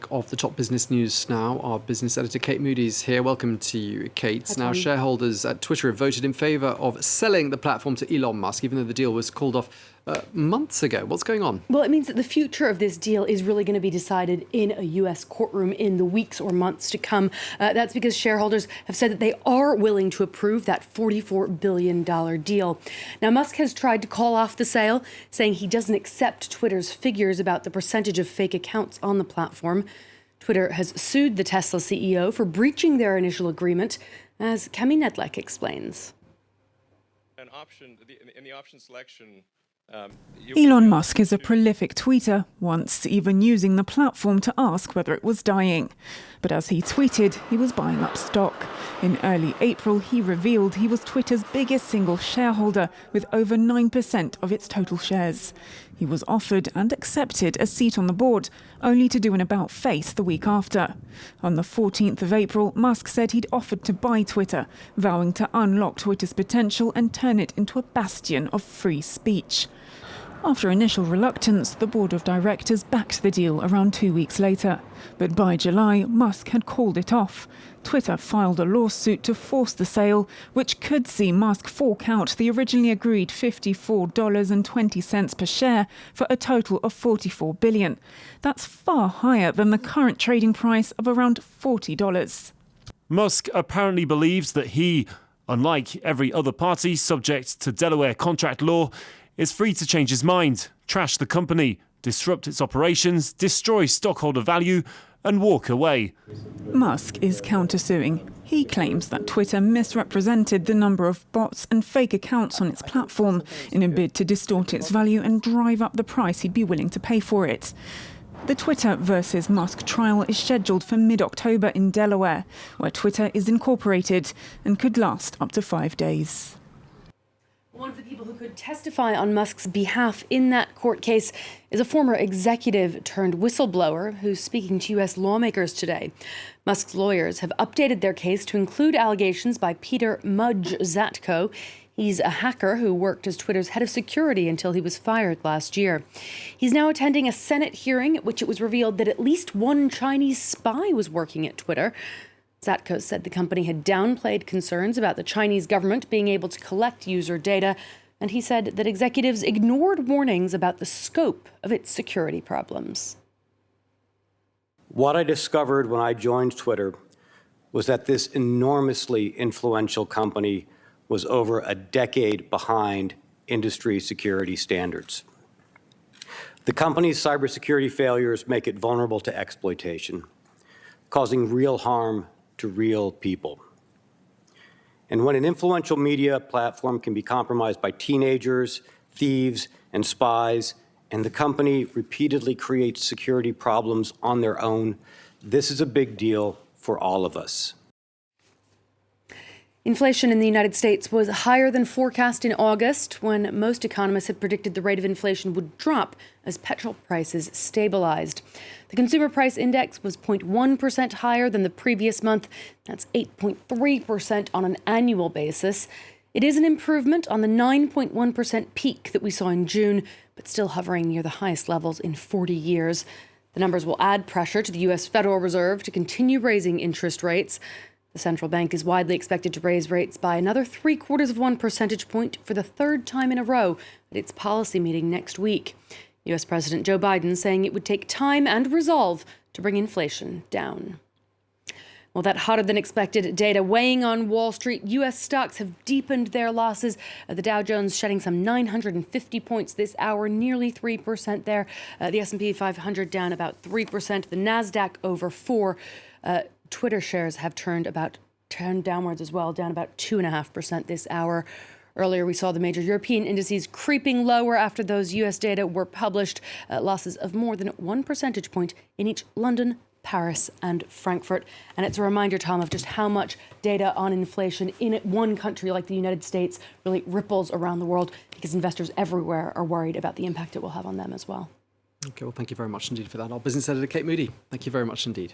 Of the top business news now, our business editor Kate Moody's here. Welcome to you, Kate. Now, shareholders at Twitter have voted in favour of selling the platform to Elon Musk, even though the deal was called off months ago. What's going on? Well, it means that the future of this deal is really going to be decided in a U.S. courtroom in the weeks or months to come. That's because shareholders have said that they are willing to approve that $44 billion deal. Now, Musk has tried to call off the sale, saying he doesn't accept Twitter's figures about the percentage of fake accounts on the platform. Twitter has sued the Tesla CEO for breaching their initial agreement, as Cami Nedlek explains. In the option selection, Elon Musk is a prolific tweeter, once even using the platform to ask whether it was dying. But as he tweeted, he was buying up stock. In early April, he revealed he was Twitter's biggest single shareholder, with over 9% of its total shares. He was offered and accepted a seat on the board, only to do an about-face the week after. On the 14th of April, Musk said he'd offered to buy Twitter, vowing to unlock Twitter's potential and turn it into a bastion of free speech. After initial reluctance, the board of directors backed the deal around 2 weeks later. But by July, Musk had called it off. Twitter filed a lawsuit to force the sale, which could see Musk fork out the originally agreed $54.20 per share for a total of $44 billion. That's far higher than the current trading price of around $40. Musk apparently believes that he, unlike every other party subject to Delaware contract law, is free to change his mind, trash the company, disrupt its operations, destroy stockholder value, and walk away. Musk is countersuing. He claims that Twitter misrepresented the number of bots and fake accounts on its platform in a bid to distort its value and drive up the price he'd be willing to pay for it. The Twitter versus Musk trial is scheduled for mid-October in Delaware, where Twitter is incorporated and could last up to 5 days. One of the people who could testify on Musk's behalf in that court case is a former executive turned whistleblower who's speaking to U.S. lawmakers today. Musk's lawyers have updated their case to include allegations by Peter Mudge Zatko. He's a hacker who worked as Twitter's head of security until he was fired last year. He's now attending a Senate hearing at which it was revealed that at least one Chinese spy was working at Twitter. Zatko said the company had downplayed concerns about the Chinese government being able to collect user data, and he said that executives ignored warnings about the scope of its security problems. What I discovered when I joined Twitter was that this enormously influential company was over a decade behind industry security standards. The company's cybersecurity failures make it vulnerable to exploitation, causing real harm to real people. And when an influential media platform can be compromised by teenagers, thieves, and spies, and the company repeatedly creates security problems on their own, this is a big deal for all of us. Inflation in the United States was higher than forecast in August, when most economists had predicted the rate of inflation would drop as petrol prices stabilized. The consumer price index was 0.1% higher than the previous month. That's 8.3% on an annual basis. It is an improvement on the 9.1% peak that we saw in June, but still hovering near the highest levels in 40 years. The numbers will add pressure to the U.S. Federal Reserve to continue raising interest rates. The central bank is widely expected to raise rates by another 0.75 percentage point for the third time in a row at its policy meeting next week. U.S. President Joe Biden saying it would take time and resolve to bring inflation down. Well, that hotter-than-expected data weighing on Wall Street. U.S. stocks have deepened their losses. The Dow Jones shedding some 950 points this hour, nearly 3% there. The S&P 500 down about 3%. The Nasdaq over 4%. Twitter shares have turned downwards as well, down about 2.5% this hour. Earlier, we saw the major European indices creeping lower after those U.S. data were published. Losses of more than 1 percentage point in each London, Paris and Frankfurt. And it's a reminder, Tom, of just how much data on inflation in one country like the United States really ripples around the world, because investors everywhere are worried about the impact it will have on them as well. Okay, well, thank you very much indeed for that. Our business editor, Kate Moody, thank you very much indeed.